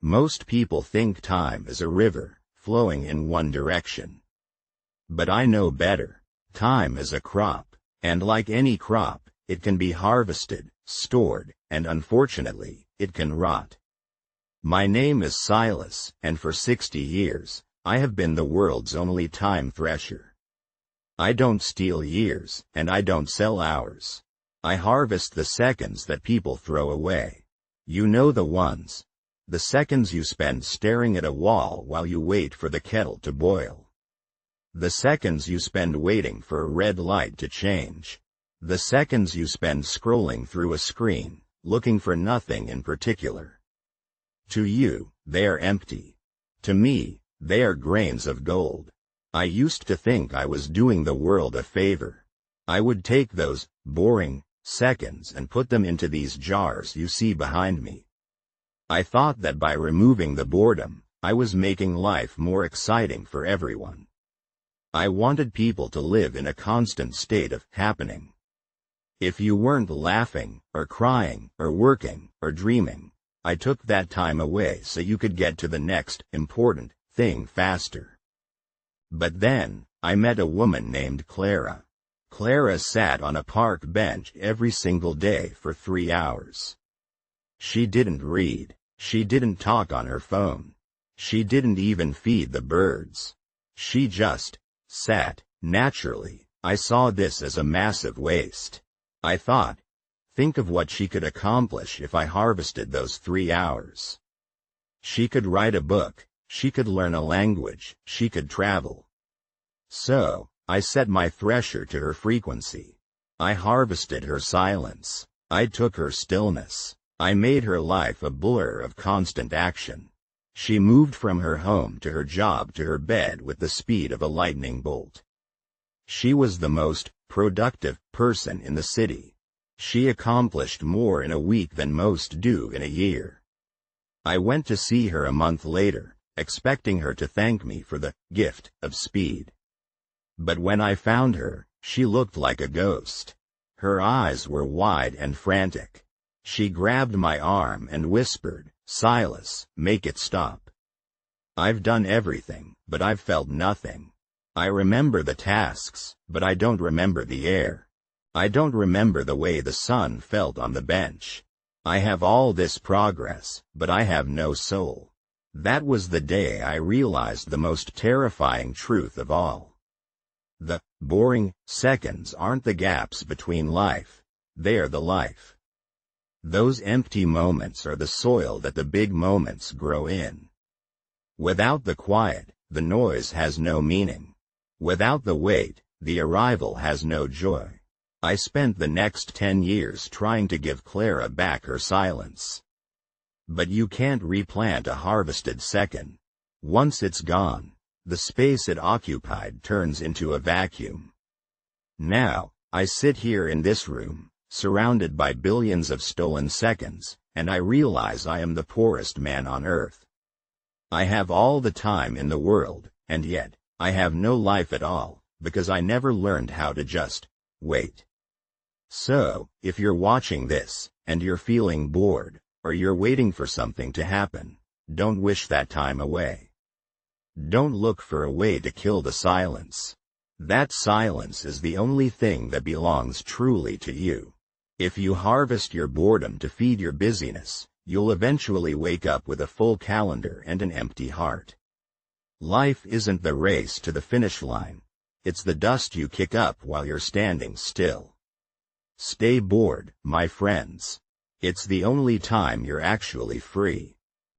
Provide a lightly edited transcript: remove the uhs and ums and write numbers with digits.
Most people think time is a river, flowing in one direction. But I know better. Time is a crop, and like any crop, it can be harvested, stored, and unfortunately, it can rot. My name is Silas, and for 60 years, I have been the world's only time thresher. I don't steal years, and I don't sell hours. I harvest the seconds that people throw away. You know the ones. The seconds you spend staring at a wall while you wait for the kettle to boil. The seconds you spend waiting for a red light to change. The seconds you spend scrolling through a screen, looking for nothing in particular. To you, they are empty. To me, they are grains of gold. I used to think I was doing the world a favor. I would take those boring seconds and put them into these jars you see behind me. I thought that by removing the boredom, I was making life more exciting for everyone. I wanted people to live in a constant state of happening. If you weren't laughing, or crying, or working, or dreaming, I took that time away so you could get to the next important thing faster. But then, I met a woman named Clara. Clara sat on a park bench every single day for 3 hours. She didn't read. She didn't talk on her phone. She didn't even feed the birds. She just sat. Naturally, I saw this as a massive waste. I thought, think of what she could accomplish if I harvested those 3 hours. She could write a book, she could learn a language, she could travel. So, I set my thresher to her frequency. I harvested her silence. I took her stillness. I made her life a blur of constant action. She moved from her home to her job to her bed with the speed of a lightning bolt. She was the most productive person in the city. She accomplished more in a week than most do in a year. I went to see her a month later, expecting her to thank me for the gift of speed. But when I found her, she looked like a ghost. Her eyes were wide and frantic. She grabbed my arm and whispered, "Silas, make it stop. I've done everything, but I've felt nothing. I remember the tasks, but I don't remember the air. I don't remember the way the sun felt on the bench. I have all this progress, but I have no soul." That was the day I realized the most terrifying truth of all. The boring seconds aren't the gaps between life. They're the life. Those empty moments are the soil that the big moments grow in. Without the quiet, the noise has no meaning. Without the wait, the arrival has no joy. I spent the next 10 years trying to give Clara back her silence. But you can't replant a harvested second. Once it's gone, the space it occupied turns into a vacuum. Now, I sit here in this room, surrounded by billions of stolen seconds, and I realize I am the poorest man on earth. I have all the time in the world, and yet, I have no life at all, because I never learned how to just wait. So, if you're watching this, and you're feeling bored, or you're waiting for something to happen, don't wish that time away. Don't look for a way to kill the silence. That silence is the only thing that belongs truly to you. If you harvest your boredom to feed your busyness, you'll eventually wake up with a full calendar and an empty heart. Life isn't the race to the finish line. It's the dust you kick up while you're standing still. Stay bored, my friends. It's the only time you're actually free.